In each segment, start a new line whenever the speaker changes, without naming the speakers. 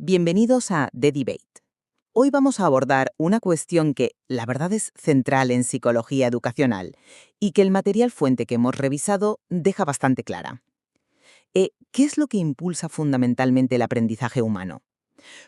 Bienvenidos a The Debate. Hoy vamos a abordar una cuestión que, la verdad, es central en psicología educacional y que el material fuente que hemos revisado deja bastante clara. ¿Qué es lo que impulsa fundamentalmente el aprendizaje humano?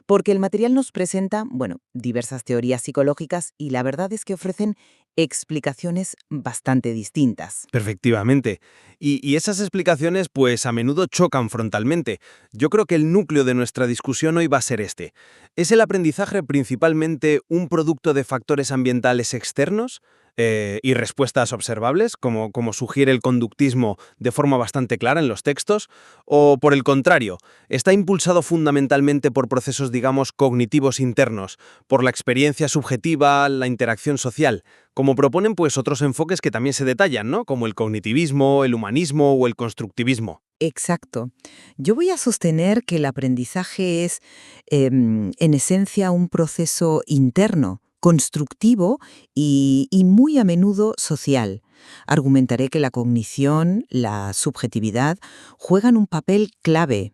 Porque el material nos presenta, diversas teorías psicológicas y la verdad es que ofrecen explicaciones bastante distintas.
Efectivamente. Y esas explicaciones, pues a menudo chocan frontalmente. Yo creo que el núcleo de nuestra discusión hoy va a ser este. ¿Es el aprendizaje principalmente un producto de factores ambientales externos y respuestas observables, como sugiere el conductismo de forma bastante clara en los textos? ¿O por el contrario, está impulsado fundamentalmente por procesos, digamos, cognitivos internos, por la experiencia subjetiva, la interacción social, como proponen pues otros enfoques que también se detallan, ¿no? Como el cognitivismo, el humanismo o el constructivismo?
Exacto. Yo voy a sostener que el aprendizaje es, en esencia, un proceso interno, constructivo y muy a menudo social. Argumentaré que la cognición, la subjetividad, juegan un papel clave,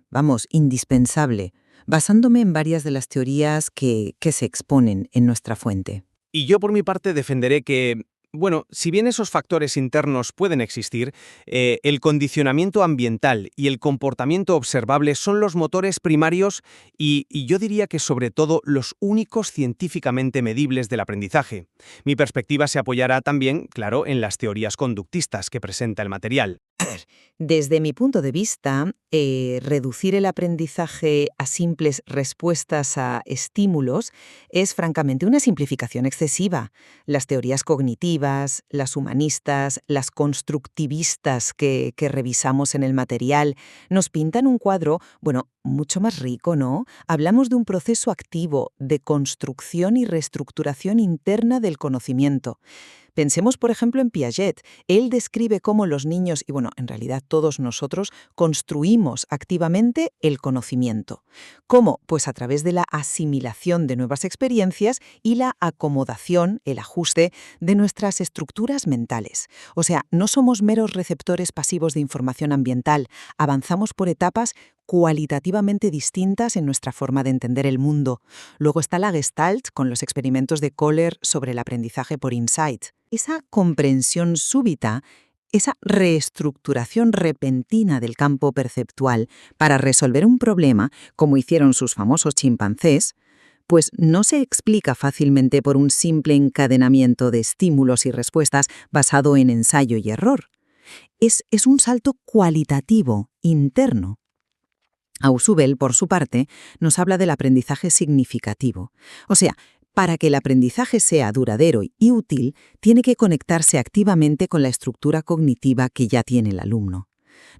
indispensable, basándome en varias de las teorías que se exponen en nuestra fuente.
Y yo por mi parte defenderé que, bueno, si bien esos factores internos pueden existir, el condicionamiento ambiental y el comportamiento observable son los motores primarios y yo diría que sobre todo los únicos científicamente medibles del aprendizaje. Mi perspectiva se apoyará también, claro, en las teorías conductistas que presenta el material.
Desde mi punto de vista, reducir el aprendizaje a simples respuestas a estímulos es francamente una simplificación excesiva. Las teorías cognitivas, las humanistas, las constructivistas que revisamos en el material nos pintan un cuadro, mucho más rico, ¿no? Hablamos de un proceso activo de construcción y reestructuración interna del conocimiento. Pensemos, por ejemplo, en Piaget. Él describe cómo los niños, y en realidad todos nosotros, construimos activamente el conocimiento. ¿Cómo? Pues a través de la asimilación de nuevas experiencias y la acomodación, el ajuste de nuestras estructuras mentales. O sea, no somos meros receptores pasivos de información ambiental, avanzamos por etapas cualitativamente distintas en nuestra forma de entender el mundo. Luego está la Gestalt, con los experimentos de Kohler sobre el aprendizaje por insight. Esa comprensión súbita, esa reestructuración repentina del campo perceptual para resolver un problema, como hicieron sus famosos chimpancés, pues no se explica fácilmente por un simple encadenamiento de estímulos y respuestas basado en ensayo y error. Es un salto cualitativo, interno. Ausubel, por su parte, nos habla del aprendizaje significativo. O sea, para que el aprendizaje sea duradero y útil, tiene que conectarse activamente con la estructura cognitiva que ya tiene el alumno.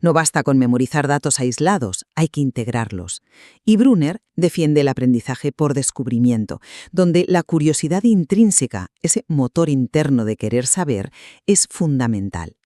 No basta con memorizar datos aislados, hay que integrarlos. Y Brunner defiende el aprendizaje por descubrimiento, donde la curiosidad intrínseca, ese motor interno de querer saber, es fundamental.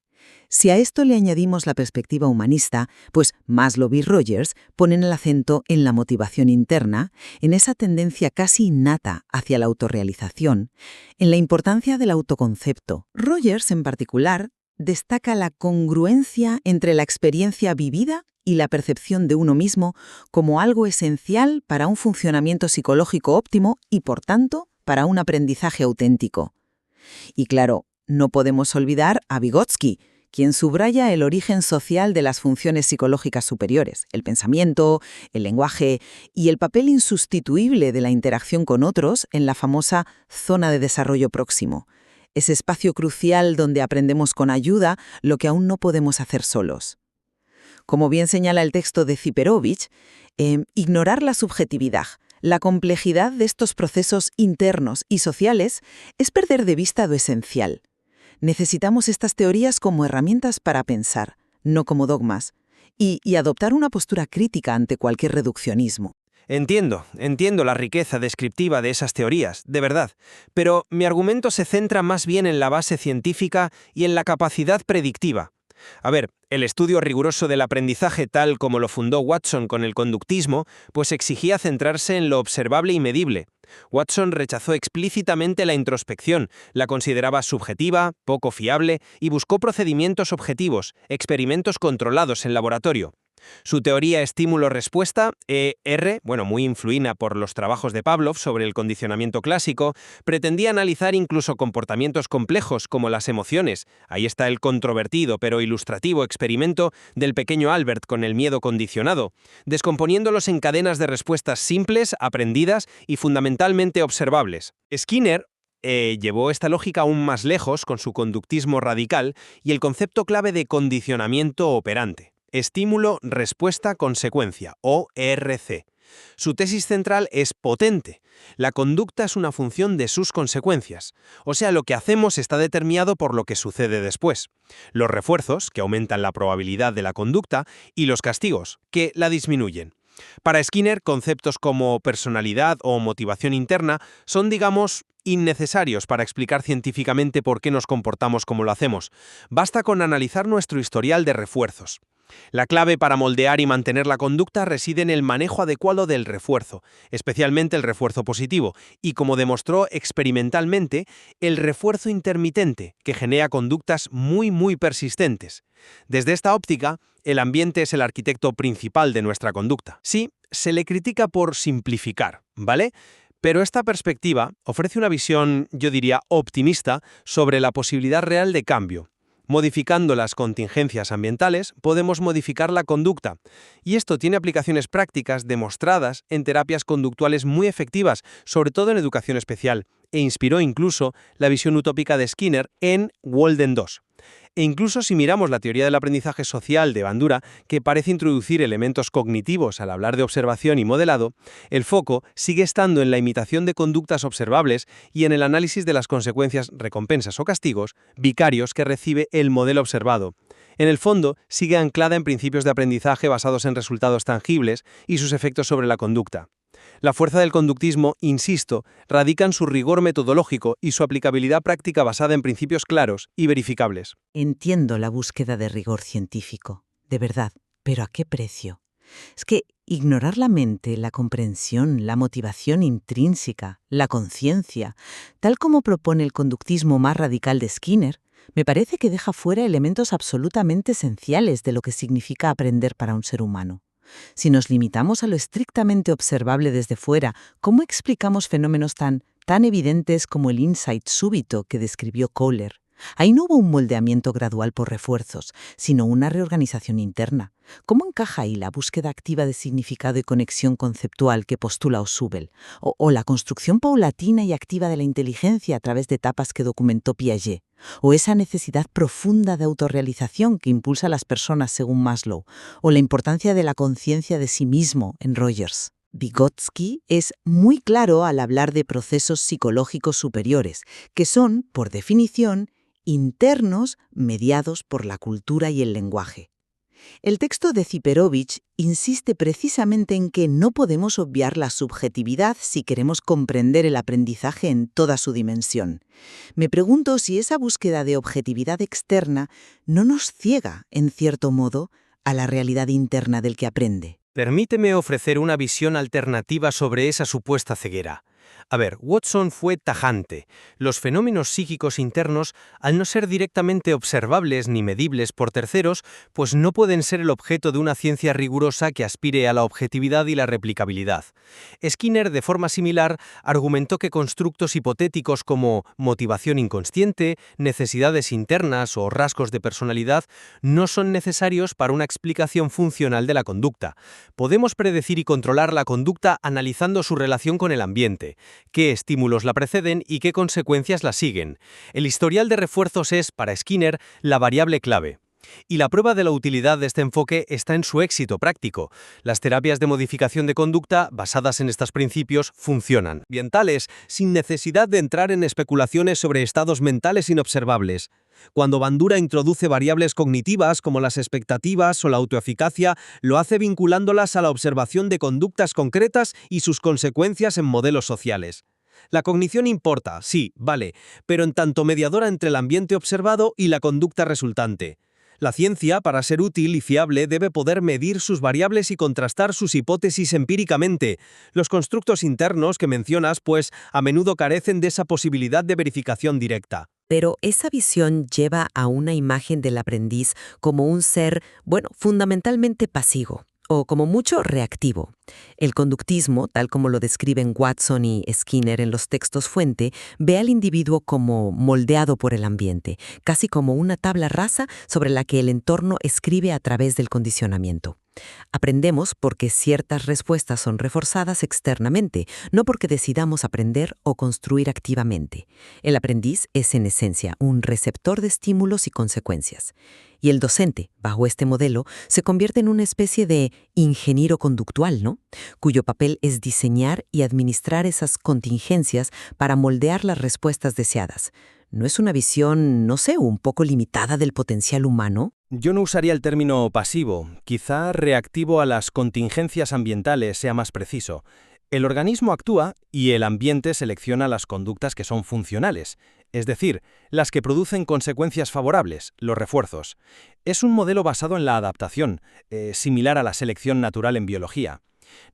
Si a esto le añadimos la perspectiva humanista, pues Maslow y Rogers ponen el acento en la motivación interna, en esa tendencia casi innata hacia la autorrealización, en la importancia del autoconcepto. Rogers, en particular, destaca la congruencia entre la experiencia vivida y la percepción de uno mismo como algo esencial para un funcionamiento psicológico óptimo y, por tanto, para un aprendizaje auténtico. Y claro, no podemos olvidar a Vygotsky, quien subraya el origen social de las funciones psicológicas superiores, el pensamiento, el lenguaje y el papel insustituible de la interacción con otros en la famosa zona de desarrollo próximo, ese espacio crucial donde aprendemos con ayuda lo que aún no podemos hacer solos. Como bien señala el texto de Ziperovich, ignorar la subjetividad, la complejidad de estos procesos internos y sociales es perder de vista lo esencial. Necesitamos estas teorías como herramientas para pensar, no como dogmas, y adoptar una postura crítica ante cualquier reduccionismo.
Entiendo la riqueza descriptiva de esas teorías, de verdad, pero mi argumento se centra más bien en la base científica y en la capacidad predictiva. A ver, el estudio riguroso del aprendizaje tal como lo fundó Watson con el conductismo, pues exigía centrarse en lo observable y medible. Watson rechazó explícitamente la introspección, la consideraba subjetiva, poco fiable y buscó procedimientos objetivos, experimentos controlados en laboratorio.
Su teoría estímulo-respuesta, ER, muy influida por los trabajos de Pavlov sobre el condicionamiento clásico, pretendía analizar incluso comportamientos complejos como las emociones. Ahí está el controvertido pero ilustrativo experimento del pequeño Albert con el miedo condicionado, descomponiéndolos en cadenas de respuestas simples, aprendidas y fundamentalmente observables. Skinner llevó esta lógica aún más lejos con su conductismo radical y el concepto clave de condicionamiento operante. Estímulo, respuesta, consecuencia, o ERC. Su tesis central es potente. La conducta es una función de sus consecuencias. O sea, lo que hacemos está determinado por lo que sucede después. Los refuerzos, que aumentan la probabilidad de la conducta, y los castigos, que la disminuyen. Para Skinner, conceptos como personalidad o motivación interna son, digamos, innecesarios para explicar científicamente por qué nos comportamos como lo hacemos. Basta con analizar nuestro historial de refuerzos. La clave para moldear y mantener la conducta reside en el manejo adecuado del refuerzo, especialmente el refuerzo positivo, y como demostró experimentalmente, el refuerzo intermitente, que genera conductas muy persistentes. Desde esta óptica, el ambiente es el arquitecto principal de nuestra conducta. Sí, se le critica por simplificar, ¿vale? Pero esta perspectiva ofrece una visión, yo diría, optimista sobre la posibilidad real de cambio. Modificando las contingencias ambientales, podemos modificar la conducta. Y esto tiene aplicaciones prácticas demostradas en terapias conductuales muy efectivas, sobre todo en educación especial, e inspiró incluso la visión utópica de Skinner en Walden 2. E incluso si miramos la teoría del aprendizaje social de Bandura, que parece introducir elementos cognitivos al hablar de observación y modelado, el foco sigue estando en la imitación de conductas observables y en el análisis de las consecuencias, recompensas o castigos, vicarios que recibe el modelo observado. En el fondo, sigue anclada en principios de aprendizaje basados en resultados tangibles y sus efectos sobre la conducta. La fuerza del conductismo, insisto, radica en su rigor metodológico y su aplicabilidad práctica basada en principios claros y verificables.
Entiendo la búsqueda de rigor científico, de verdad, pero ¿a qué precio? Es que ignorar la mente, la comprensión, la motivación intrínseca, la conciencia, tal como propone el conductismo más radical de Skinner, me parece que deja fuera elementos absolutamente esenciales de lo que significa aprender para un ser humano. Si nos limitamos a lo estrictamente observable desde fuera, ¿cómo explicamos fenómenos tan evidentes como el insight súbito que describió Kohler? Ahí no hubo un moldeamiento gradual por refuerzos, sino una reorganización interna. ¿Cómo encaja ahí la búsqueda activa de significado y conexión conceptual que postula Ausubel? O la construcción paulatina y activa de la inteligencia a través de etapas que documentó Piaget? ¿O esa necesidad profunda de autorrealización que impulsa a las personas según Maslow? ¿O la importancia de la conciencia de sí mismo en Rogers? Vygotsky es muy claro al hablar de procesos psicológicos superiores, que son, por definición, internos mediados por la cultura y el lenguaje. El texto de Ziperovich insiste precisamente en que no podemos obviar la subjetividad si queremos comprender el aprendizaje en toda su dimensión. Me pregunto si esa búsqueda de objetividad externa no nos ciega, en cierto modo, a la realidad interna del que aprende.
Permíteme ofrecer una visión alternativa sobre esa supuesta ceguera. A ver, Watson fue tajante. Los fenómenos psíquicos internos, al no ser directamente observables ni medibles por terceros, pues no pueden ser el objeto de una ciencia rigurosa que aspire a la objetividad y la replicabilidad. Skinner, de forma similar, argumentó que constructos hipotéticos como motivación inconsciente, necesidades internas o rasgos de personalidad no son necesarios para una explicación funcional de la conducta. Podemos predecir y controlar la conducta analizando su relación con el ambiente, qué estímulos la preceden y qué consecuencias la siguen. El historial de refuerzos es, para Skinner, la variable clave. Y la prueba de la utilidad de este enfoque está en su éxito práctico. Las terapias de modificación de conducta, basadas en estos principios, funcionan. Ambientales, sin necesidad de entrar en especulaciones sobre estados mentales inobservables. Cuando Bandura introduce variables cognitivas como las expectativas o la autoeficacia, lo hace vinculándolas a la observación de conductas concretas y sus consecuencias en modelos sociales. La cognición importa, sí, vale, pero en tanto mediadora entre el ambiente observado y la conducta resultante. La ciencia, para ser útil y fiable, debe poder medir sus variables y contrastar sus hipótesis empíricamente. Los constructos internos que mencionas, pues, a menudo carecen de esa posibilidad de verificación directa.
Pero esa visión lleva a una imagen del aprendiz como un ser, bueno, fundamentalmente pasivo, o como mucho reactivo. El conductismo, tal como lo describen Watson y Skinner en los textos fuente, ve al individuo como moldeado por el ambiente, casi como una tabla rasa sobre la que el entorno escribe a través del condicionamiento. Aprendemos porque ciertas respuestas son reforzadas externamente, no porque decidamos aprender o construir activamente. El aprendiz es en esencia un receptor de estímulos y consecuencias. Y el docente, bajo este modelo, se convierte en una especie de ingeniero conductual, ¿no? Cuyo papel es diseñar y administrar esas contingencias para moldear las respuestas deseadas. ¿No es una visión, no sé, un poco limitada del potencial humano?
Yo no usaría el término pasivo, quizá reactivo a las contingencias ambientales sea más preciso. El organismo actúa y el ambiente selecciona las conductas que son funcionales, es decir, las que producen consecuencias favorables, los refuerzos. Es un modelo basado en la adaptación, similar a la selección natural en biología.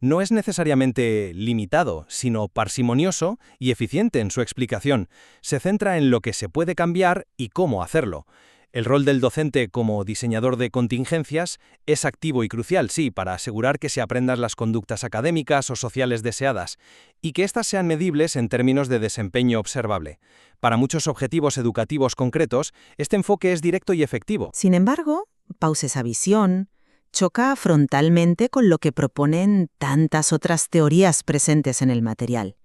No es necesariamente limitado, sino parsimonioso y eficiente en su explicación. Se centra en lo que se puede cambiar y cómo hacerlo. El rol del docente como diseñador de contingencias es activo y crucial, sí, para asegurar que se aprendan las conductas académicas o sociales deseadas y que éstas sean medibles en términos de desempeño observable. Para muchos objetivos educativos concretos, este enfoque es directo y efectivo.
Sin embargo, pausa esa visión, choca frontalmente con lo que proponen tantas otras teorías presentes en el material.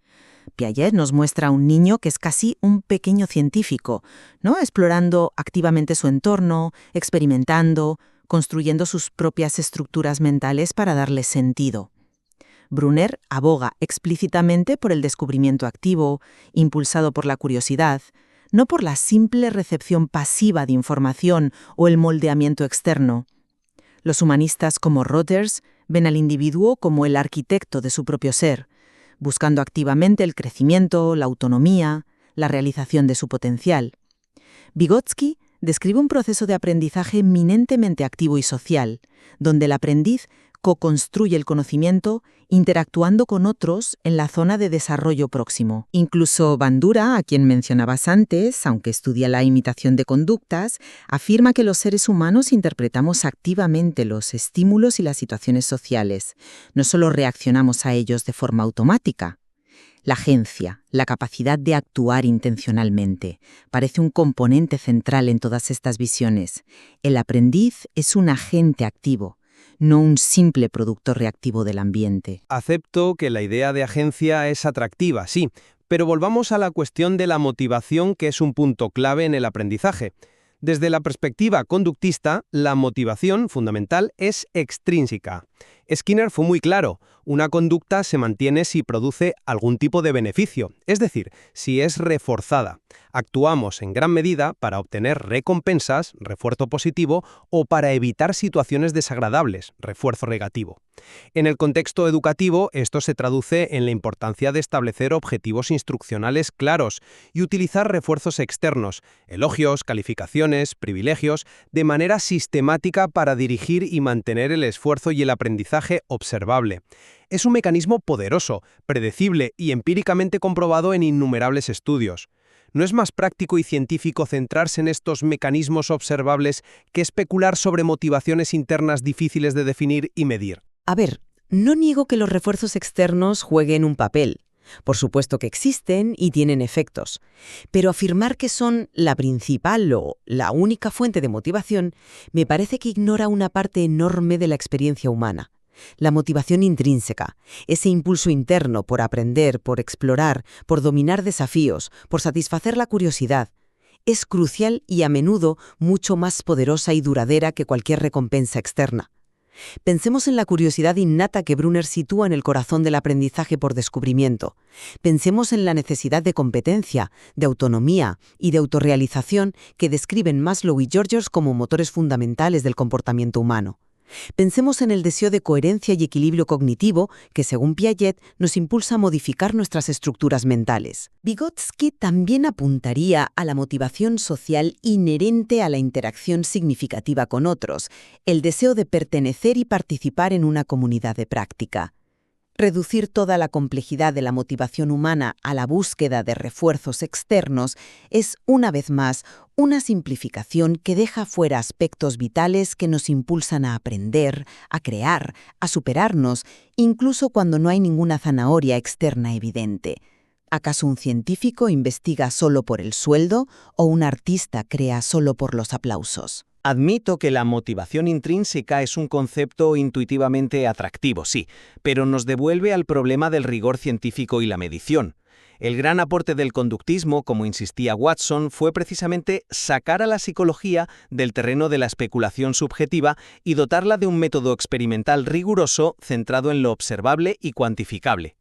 Piaget nos muestra a un niño que es casi un pequeño científico, ¿no? Explorando activamente su entorno, experimentando, construyendo sus propias estructuras mentales para darle sentido. Brunner aboga explícitamente por el descubrimiento activo, impulsado por la curiosidad, no por la simple recepción pasiva de información o el moldeamiento externo. Los humanistas como Rogers ven al individuo como el arquitecto de su propio ser, buscando activamente el crecimiento, la autonomía, la realización de su potencial. Vygotsky describe un proceso de aprendizaje eminentemente activo y social, donde el aprendiz co-construye el conocimiento interactuando con otros en la zona de desarrollo próximo. Incluso Bandura, a quien mencionabas antes, aunque estudia la imitación de conductas, afirma que los seres humanos interpretamos activamente los estímulos y las situaciones sociales. No solo reaccionamos a ellos de forma automática. La agencia, la capacidad de actuar intencionalmente, parece un componente central en todas estas visiones. El aprendiz es un agente activo, no un simple producto reactivo del ambiente.
Acepto que la idea de agencia es atractiva, sí, pero volvamos a la cuestión de la motivación, que es un punto clave en el aprendizaje. Desde la perspectiva conductista, la motivación fundamental es extrínseca. Skinner fue muy claro, una conducta se mantiene si produce algún tipo de beneficio, es decir, si es reforzada. Actuamos en gran medida para obtener recompensas, refuerzo positivo, o para evitar situaciones desagradables, refuerzo negativo. En el contexto educativo, esto se traduce en la importancia de establecer objetivos instruccionales claros y utilizar refuerzos externos, elogios, calificaciones, privilegios, de manera sistemática para dirigir y mantener el esfuerzo y el aprendizaje observable. Es un mecanismo poderoso, predecible y empíricamente comprobado en innumerables estudios. ¿No es más práctico y científico centrarse en estos mecanismos observables que especular sobre motivaciones internas difíciles de definir y medir?
A ver, no niego que los refuerzos externos jueguen un papel. Por supuesto que existen y tienen efectos. Pero afirmar que son la principal o la única fuente de motivación me parece que ignora una parte enorme de la experiencia humana. La motivación intrínseca, ese impulso interno por aprender, por explorar, por dominar desafíos, por satisfacer la curiosidad, es crucial y a menudo mucho más poderosa y duradera que cualquier recompensa externa. Pensemos en la curiosidad innata que Brunner sitúa en el corazón del aprendizaje por descubrimiento. Pensemos en la necesidad de competencia, de autonomía y de autorrealización que describen Maslow y Georges como motores fundamentales del comportamiento humano. Pensemos en el deseo de coherencia y equilibrio cognitivo que, según Piaget, nos impulsa a modificar nuestras estructuras mentales. Vygotsky también apuntaría a la motivación social inherente a la interacción significativa con otros, el deseo de pertenecer y participar en una comunidad de práctica. Reducir toda la complejidad de la motivación humana a la búsqueda de refuerzos externos es, una vez más, una simplificación que deja fuera aspectos vitales que nos impulsan a aprender, a crear, a superarnos, incluso cuando no hay ninguna zanahoria externa evidente. ¿Acaso un científico investiga solo por el sueldo o un artista crea solo por los aplausos?
Admito que la motivación intrínseca es un concepto intuitivamente atractivo, sí, pero nos devuelve al problema del rigor científico y la medición. El gran aporte del conductismo, como insistía Watson, fue precisamente sacar a la psicología del terreno de la especulación subjetiva y dotarla de un método experimental riguroso centrado en lo observable y cuantificable.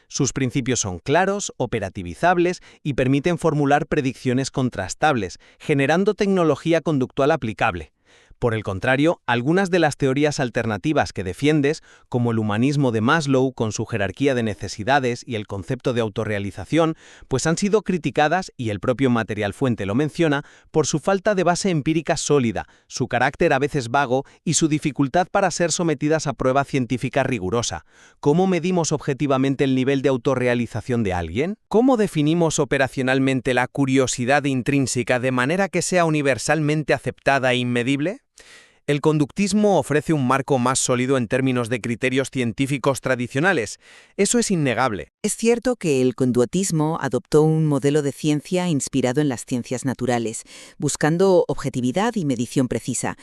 Sus principios son claros, operativizables y permiten formular predicciones contrastables, generando tecnología conductual aplicable. Por el contrario, algunas de las teorías alternativas que defiendes, como el humanismo de Maslow con su jerarquía de necesidades y el concepto de autorrealización, pues han sido criticadas, y el propio material fuente lo menciona, por su falta de base empírica sólida, su carácter a veces vago y su dificultad para ser sometidas a prueba científica rigurosa. ¿Cómo medimos objetivamente el nivel de autorrealización de alguien? ¿Cómo definimos operacionalmente la curiosidad intrínseca de manera que sea universalmente aceptada e inmedible? El conductismo ofrece un marco más sólido en términos de criterios científicos tradicionales. Eso es innegable.
Es cierto que el conductismo adoptó un modelo de ciencia inspirado en las ciencias naturales, buscando objetividad y medición precisa.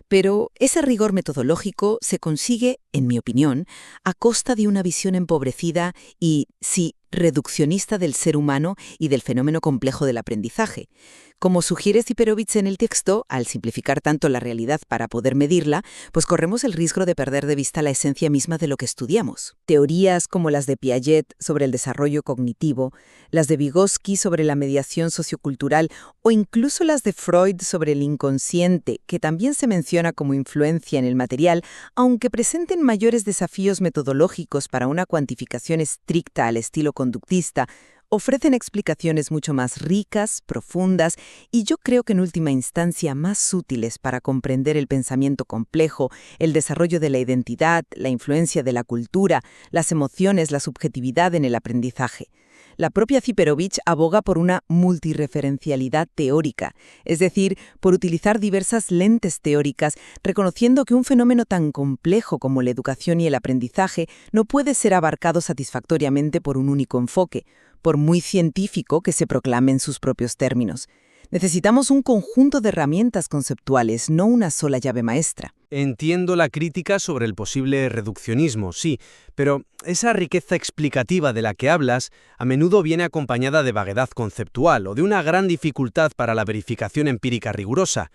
Pero ese rigor metodológico se consigue, en mi opinión, a costa de una visión empobrecida y, sí, reduccionista del ser humano y del fenómeno complejo del aprendizaje. Como sugiere Ziperovich en el texto, al simplificar tanto la realidad para poder medirla, pues corremos el riesgo de perder de vista la esencia misma de lo que estudiamos. Teorías como las de Piaget sobre el desarrollo cognitivo, las de Vygotsky sobre la mediación sociocultural o incluso las de Freud sobre el inconsciente, que también se menciona como influencia en el material, aunque presenten mayores desafíos metodológicos para una cuantificación estricta al estilo conductista, ofrecen explicaciones mucho más ricas, profundas y yo creo que en última instancia más útiles para comprender el pensamiento complejo, el desarrollo de la identidad, la influencia de la cultura, las emociones, la subjetividad en el aprendizaje. La propia Ziperovich aboga por una multireferencialidad teórica, es decir, por utilizar diversas lentes teóricas, reconociendo que un fenómeno tan complejo como la educación y el aprendizaje no puede ser abarcado satisfactoriamente por un único enfoque, por muy científico que se proclame en sus propios términos. Necesitamos un conjunto de herramientas conceptuales, no una sola llave maestra.
Entiendo la crítica sobre el posible reduccionismo, sí, pero esa riqueza explicativa de la que hablas a menudo viene acompañada de vaguedad conceptual o de una gran dificultad para la verificación empírica rigurosa.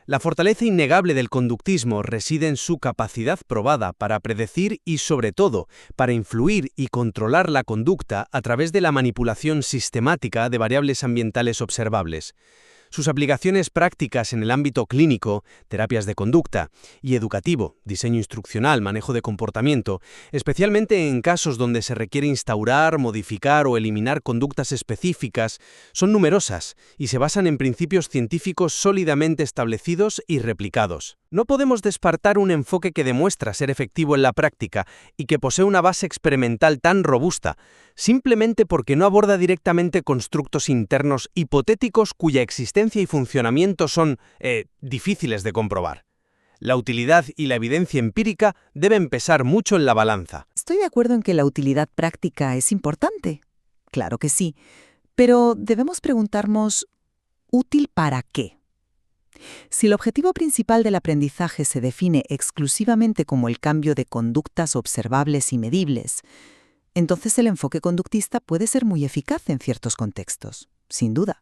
La fortaleza innegable del conductismo reside en su capacidad probada para predecir y, sobre todo, para influir y controlar la conducta a través de la manipulación sistemática de variables ambientales observables. Sus aplicaciones prácticas en el ámbito clínico, terapias de conducta, y educativo, diseño instruccional, manejo de comportamiento, especialmente en casos donde se requiere instaurar, modificar o eliminar conductas específicas, son numerosas y se basan en principios científicos sólidamente establecidos y replicados. No podemos descartar un enfoque que demuestra ser efectivo en la práctica y que posee una base experimental tan robusta, simplemente porque no aborda directamente constructos internos hipotéticos cuya existencia y funcionamiento son difíciles de comprobar. La utilidad y la evidencia empírica deben pesar mucho en la balanza.
Estoy de acuerdo en que la utilidad práctica es importante. Claro que sí. Pero debemos preguntarnos, ¿útil para qué? Si el objetivo principal del aprendizaje se define exclusivamente como el cambio de conductas observables y medibles, entonces el enfoque conductista puede ser muy eficaz en ciertos contextos, sin duda.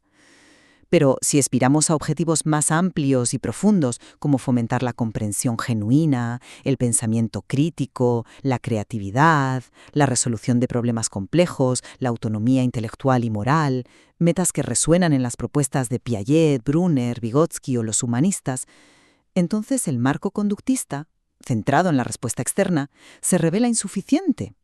Pero si aspiramos a objetivos más amplios y profundos, como fomentar la comprensión genuina, el pensamiento crítico, la creatividad, la resolución de problemas complejos, la autonomía intelectual y moral, metas que resuenan en las propuestas de Piaget, Brunner, Vygotsky o los humanistas, entonces el marco conductista, centrado en la respuesta externa, se revela insuficiente.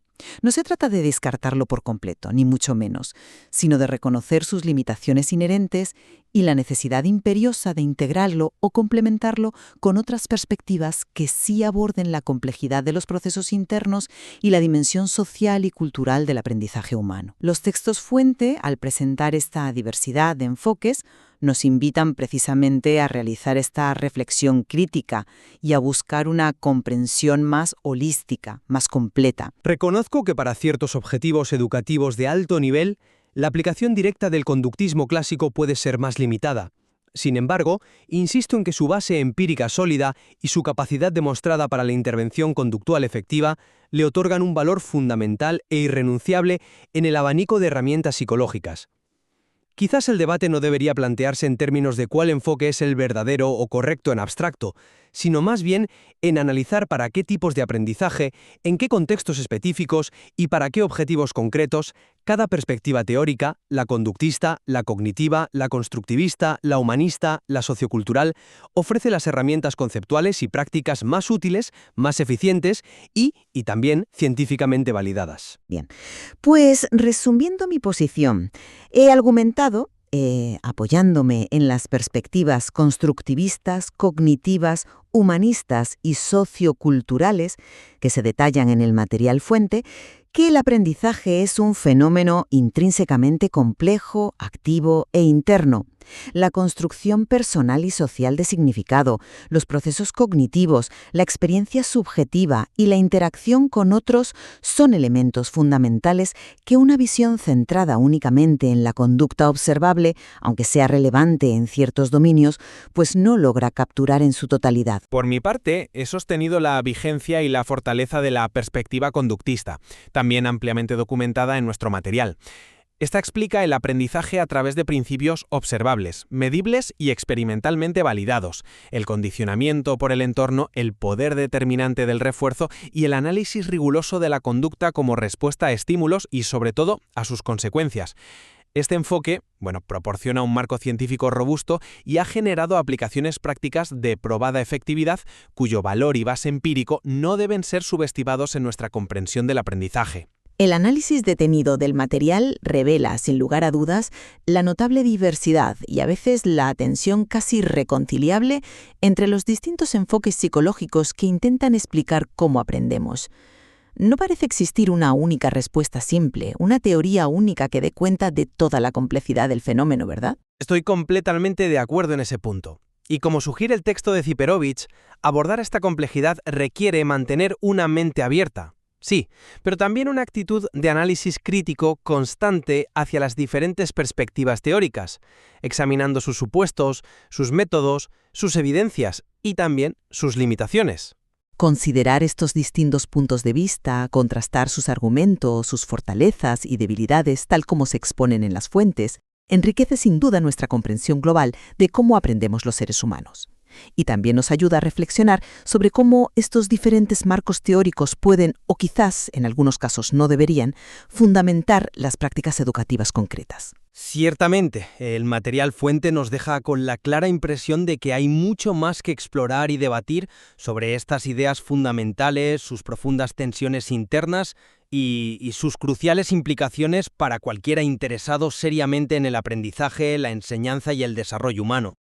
No se trata de descartarlo por completo, ni mucho menos, sino de reconocer sus limitaciones inherentes y la necesidad imperiosa de integrarlo o complementarlo con otras perspectivas que sí aborden la complejidad de los procesos internos y la dimensión social y cultural del aprendizaje humano. Los textos fuente, al presentar esta diversidad de enfoques, nos invitan precisamente a realizar esta reflexión crítica y a buscar una comprensión más holística, más completa.
Reconozco que para ciertos objetivos educativos de alto nivel, la aplicación directa del conductismo clásico puede ser más limitada. Sin embargo, insisto en que su base empírica sólida y su capacidad demostrada para la intervención conductual efectiva le otorgan un valor fundamental e irrenunciable en el abanico de herramientas psicológicas. Quizás el debate no debería plantearse en términos de cuál enfoque es el verdadero o correcto en abstracto, sino más bien en analizar para qué tipos de aprendizaje, en qué contextos específicos y para qué objetivos concretos, cada perspectiva teórica, la conductista, la cognitiva, la constructivista, la humanista, la sociocultural, ofrece las herramientas conceptuales y prácticas más útiles, más eficientes y también científicamente validadas.
Bien, pues resumiendo mi posición, he argumentado, apoyándome en las perspectivas constructivistas, cognitivas, humanistas y socioculturales que se detallan en el material fuente, que el aprendizaje es un fenómeno intrínsecamente complejo, activo e interno. La construcción personal y social de significado, los procesos cognitivos, la experiencia subjetiva y la interacción con otros son elementos fundamentales que una visión centrada únicamente en la conducta observable, aunque sea relevante en ciertos dominios, pues no logra capturar en su totalidad.
Por mi parte, he sostenido la vigencia y la fortaleza de la perspectiva conductista, también ampliamente documentada en nuestro material. Esta explica el aprendizaje a través de principios observables, medibles y experimentalmente validados, el condicionamiento por el entorno, el poder determinante del refuerzo y el análisis riguroso de la conducta como respuesta a estímulos y, sobre todo, a sus consecuencias. Este enfoque, proporciona un marco científico robusto y ha generado aplicaciones prácticas de probada efectividad cuyo valor y base empírico no deben ser subestimados en nuestra comprensión del aprendizaje.
El análisis detenido del material revela, sin lugar a dudas, la notable diversidad y a veces la tensión casi irreconciliable entre los distintos enfoques psicológicos que intentan explicar cómo aprendemos. No parece existir una única respuesta simple, una teoría única que dé cuenta de toda la complejidad del fenómeno, ¿verdad?
Estoy completamente de acuerdo en ese punto. Y como sugiere el texto de Ziperovich, abordar esta complejidad requiere mantener una mente abierta. Sí, pero también una actitud de análisis crítico constante hacia las diferentes perspectivas teóricas, examinando sus supuestos, sus métodos, sus evidencias y también sus limitaciones.
Considerar estos distintos puntos de vista, contrastar sus argumentos, sus fortalezas y debilidades tal como se exponen en las fuentes, enriquece sin duda nuestra comprensión global de cómo aprendemos los seres humanos. Y también nos ayuda a reflexionar sobre cómo estos diferentes marcos teóricos pueden, o quizás en algunos casos no deberían, fundamentar las prácticas educativas concretas.
Ciertamente, el material fuente nos deja con la clara impresión de que hay mucho más que explorar y debatir sobre estas ideas fundamentales, sus profundas tensiones internas y sus cruciales implicaciones para cualquiera interesado seriamente en el aprendizaje, la enseñanza y el desarrollo humano.